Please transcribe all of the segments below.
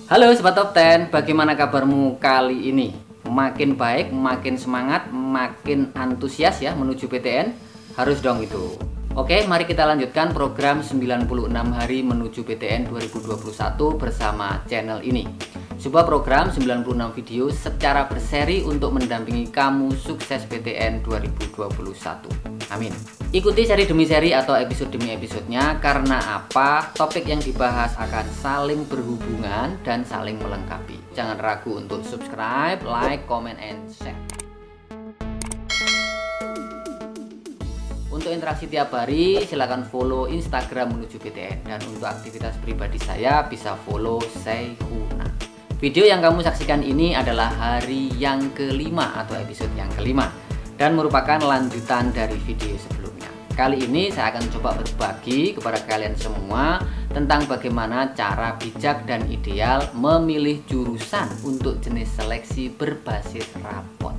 Halo Sobat Top 10, bagaimana kabarmu kali ini? Makin baik, makin semangat, makin antusias ya menuju PTN? Harus dong itu. Oke, mari kita lanjutkan program 96 hari menuju PTN 2021 bersama channel ini. Sebuah program 96 video secara berseri untuk mendampingi kamu sukses PTN 2021. Amin. Ikuti seri demi seri atau episode demi episodenya. Karena apa? Topik yang dibahas akan saling berhubungan dan saling melengkapi. Jangan ragu untuk subscribe, like, comment, and share. Untuk interaksi tiap hari, silakan follow Instagram menuju PTN. Dan untuk aktivitas pribadi saya bisa follow Seyhuna. Video yang kamu saksikan ini adalah hari yang kelima atau episode yang kelima, dan merupakan lanjutan dari video sebelumnya. Kali ini saya akan coba berbagi kepada kalian semua tentang bagaimana cara bijak dan ideal memilih jurusan untuk jenis seleksi berbasis rapot.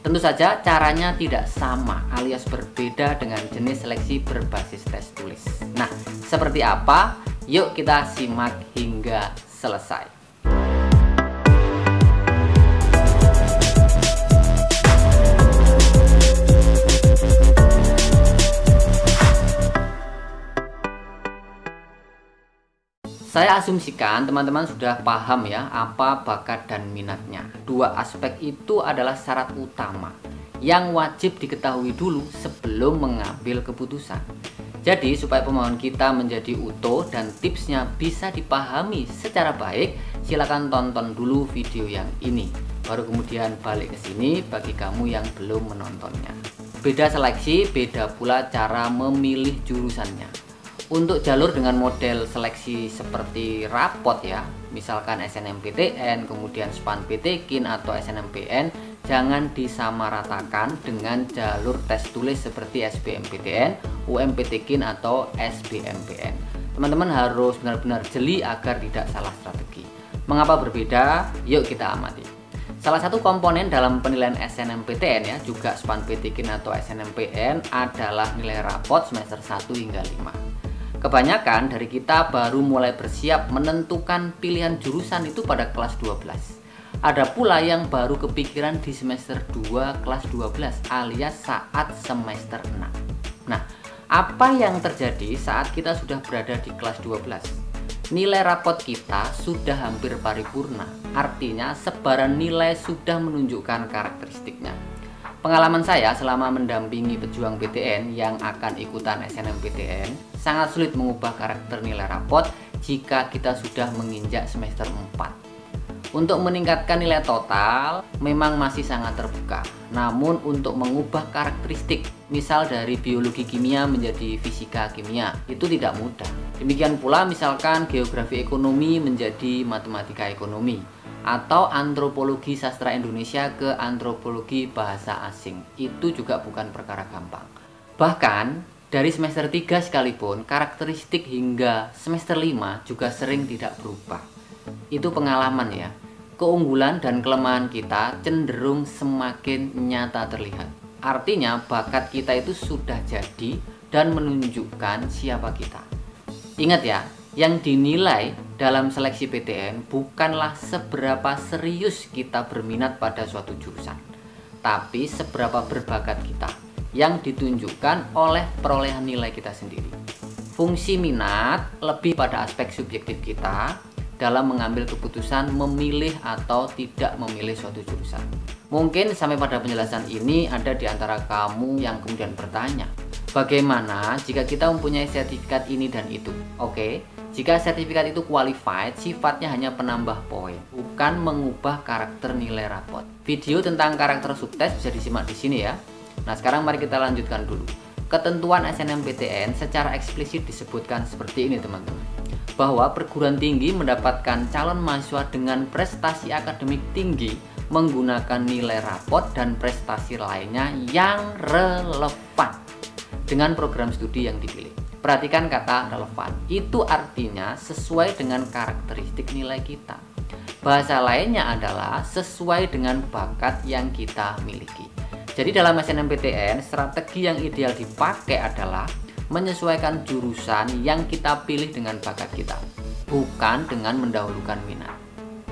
Tentu saja caranya tidak sama alias berbeda dengan jenis seleksi berbasis tes tulis. Nah, seperti apa? Yuk kita simak hingga selesai. Saya asumsikan teman-teman sudah paham ya apa bakat dan minatnya. Dua aspek itu adalah syarat utama yang wajib diketahui dulu sebelum mengambil keputusan. Jadi supaya pemahaman kita menjadi utuh dan tipsnya bisa dipahami secara baik, silakan tonton dulu video yang ini. Baru kemudian balik ke sini bagi kamu yang belum menontonnya. Beda seleksi, beda pula cara memilih jurusannya. Untuk jalur dengan model seleksi seperti rapot ya, misalkan SNMPTN, kemudian SPAN-PTKIN atau SNMPN, jangan disamaratakan dengan jalur tes tulis seperti SBMPTN, UMPTKIN atau SBMPN. Teman-teman harus benar-benar jeli agar tidak salah strategi. Mengapa berbeda? Yuk kita amati. Salah satu komponen dalam penilaian SNMPTN ya, juga SPAN-PTKIN atau SNMPN adalah nilai rapot semester 1 hingga 5. Kebanyakan dari kita baru mulai bersiap menentukan pilihan jurusan itu pada kelas 12. Ada pula yang baru kepikiran di semester 2 kelas 12 alias saat semester 6. Nah, apa yang terjadi saat kita sudah berada di kelas 12? Nilai rapot kita sudah hampir paripurna. Artinya sebaran nilai sudah menunjukkan karakteristiknya. Pengalaman saya selama mendampingi pejuang PTN yang akan ikutan SNMPTN, sangat sulit mengubah karakter nilai rapot jika kita sudah menginjak semester 4. Untuk meningkatkan nilai total memang masih sangat terbuka. Namun untuk mengubah karakteristik, misal dari biologi kimia menjadi fisika kimia, itu tidak mudah. Demikian pula misalkan geografi ekonomi menjadi matematika ekonomi, atau antropologi sastra Indonesia ke antropologi bahasa asing. Itu juga bukan perkara gampang. Bahkan dari semester 3 sekalipun, karakteristik hingga semester 5 juga sering tidak berubah. Itu pengalaman ya. Keunggulan dan kelemahan kita cenderung semakin nyata terlihat. Artinya bakat kita itu sudah jadi dan menunjukkan siapa kita. Ingat ya, yang dinilai dalam seleksi PTN bukanlah seberapa serius kita berminat pada suatu jurusan, tapi seberapa berbakat kita yang ditunjukkan oleh perolehan nilai kita sendiri. Fungsi minat lebih pada aspek subjektif kita dalam mengambil keputusan memilih atau tidak memilih suatu jurusan. Mungkin sampai pada penjelasan ini ada di antara kamu yang kemudian bertanya, bagaimana jika kita mempunyai sertifikat ini dan itu? Oke. Jika sertifikat itu qualified, sifatnya hanya penambah poin, bukan mengubah karakter nilai rapot. Video tentang karakter subtes bisa disimak di sini ya. Nah, sekarang mari kita lanjutkan dulu. Ketentuan SNMPTN secara eksplisit disebutkan seperti ini, teman-teman. Bahwa perguruan tinggi mendapatkan calon mahasiswa dengan prestasi akademik tinggi menggunakan nilai rapot dan prestasi lainnya yang relevan dengan program studi yang dipilih. Perhatikan kata relevan, itu artinya sesuai dengan karakteristik nilai kita. Bahasa lainnya adalah sesuai dengan bakat yang kita miliki. Jadi dalam SNMPTN, strategi yang ideal dipakai adalah menyesuaikan jurusan yang kita pilih dengan bakat kita, bukan dengan mendahulukan minat.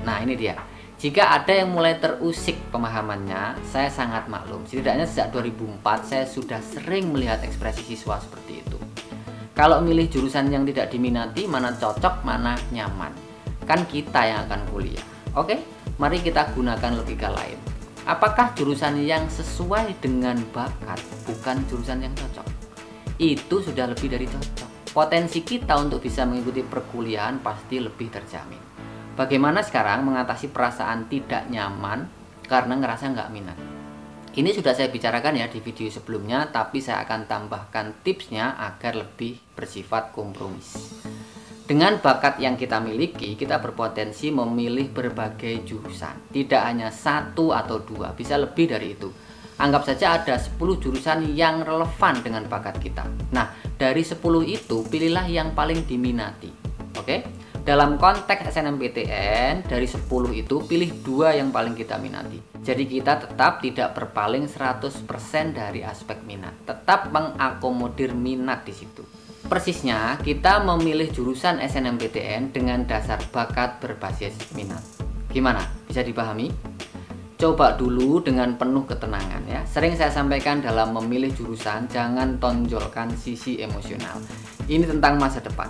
Nah ini dia, jika ada yang mulai terusik pemahamannya, saya sangat maklum. Setidaknya sejak 2004 saya sudah sering melihat ekspresi siswa seperti itu. Kalau milih jurusan yang tidak diminati, mana cocok, mana nyaman, kan kita yang akan kuliah. Oke, mari kita gunakan logika lain. Apakah jurusan yang sesuai dengan bakat bukan jurusan yang cocok? Itu sudah lebih dari cocok. Potensi kita untuk bisa mengikuti perkuliahan pasti lebih terjamin. Bagaimana sekarang mengatasi perasaan tidak nyaman karena ngerasa nggak minat? Ini sudah saya bicarakan ya di video sebelumnya, tapi saya akan tambahkan tipsnya agar lebih bersifat kompromis. Dengan bakat yang kita miliki, kita berpotensi memilih berbagai jurusan. Tidak hanya satu atau dua, bisa lebih dari itu. Anggap saja ada 10 jurusan yang relevan dengan bakat kita. Nah, dari 10 itu pilihlah yang paling diminati. Oke? Dalam konteks SNMPTN, dari 10 itu pilih 2 yang paling kita minati. Jadi kita tetap tidak berpaling 100% dari aspek minat. Tetap mengakomodir minat di situ. Persisnya, kita memilih jurusan SNMPTN dengan dasar bakat berbasis minat. Gimana? Bisa dipahami? Coba dulu dengan penuh ketenangan ya. Sering saya sampaikan dalam memilih jurusan, jangan tonjolkan sisi emosional. Ini tentang masa depan.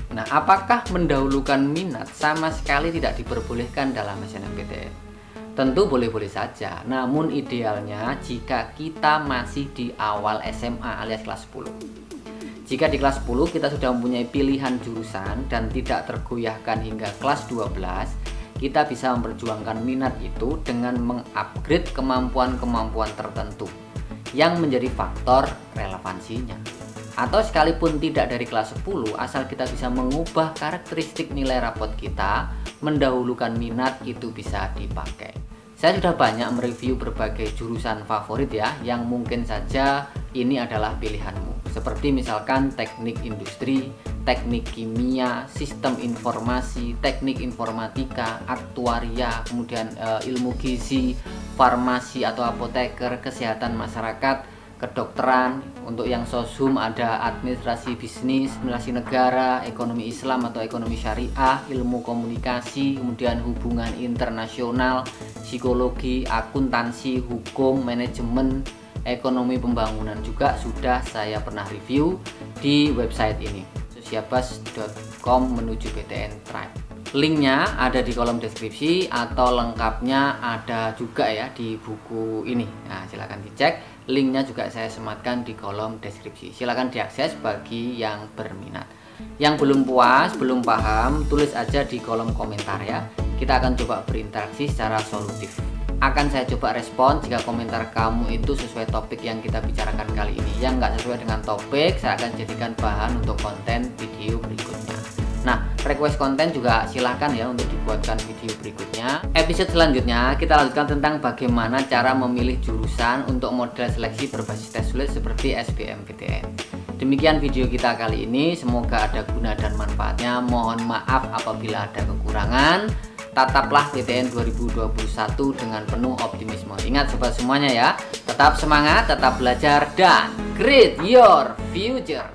Nah, apakah mendahulukan minat? Sama sekali tidak diperbolehkan dalam SNMPTN. Tentu boleh-boleh saja, namun idealnya jika kita masih di awal SMA alias kelas 10. Jika di kelas 10 kita sudah mempunyai pilihan jurusan dan tidak tergoyahkan hingga kelas 12, kita bisa memperjuangkan minat itu dengan mengupgrade kemampuan-kemampuan tertentu yang menjadi faktor relevansinya. Atau sekalipun tidak dari kelas 10, asal kita bisa mengubah karakteristik nilai rapot kita, mendahulukan minat itu bisa dipakai. Saya sudah banyak mereview berbagai jurusan favorit ya, yang mungkin saja ini adalah pilihanmu. Seperti misalkan teknik industri, teknik kimia, sistem informasi, teknik informatika, aktuaria, kemudian ilmu gizi, farmasi atau apoteker, kesehatan masyarakat, kedokteran. Untuk yang soshum ada administrasi bisnis, administrasi negara, ekonomi Islam atau ekonomi syariah, ilmu komunikasi, kemudian hubungan internasional, psikologi, akuntansi, hukum, manajemen, ekonomi pembangunan juga sudah saya pernah review di website ini, sosiabas.com menuju PTN Tribe. Linknya ada di kolom deskripsi atau lengkapnya ada juga ya di buku ini. Nah, silahkan dicek. Linknya juga saya sematkan di kolom deskripsi. Silahkan diakses bagi yang berminat. Yang belum puas, belum paham, tulis aja di kolom komentar ya. Kita akan coba berinteraksi secara solutif. Akan saya coba respon jika komentar kamu itu sesuai topik yang kita bicarakan kali ini. Yang nggak sesuai dengan topik, saya akan jadikan bahan untuk konten video berikutnya. Nah, request konten juga silahkan ya untuk dibuatkan video berikutnya. Episode selanjutnya kita lanjutkan tentang bagaimana cara memilih jurusan untuk model seleksi berbasis tes sulit seperti SBMPTN. Demikian video kita kali ini, semoga ada guna dan manfaatnya. Mohon maaf apabila ada kekurangan. Tataplah PTN 2021 dengan penuh optimisme. Ingat sobat semuanya ya, tetap semangat, tetap belajar, dan create your future.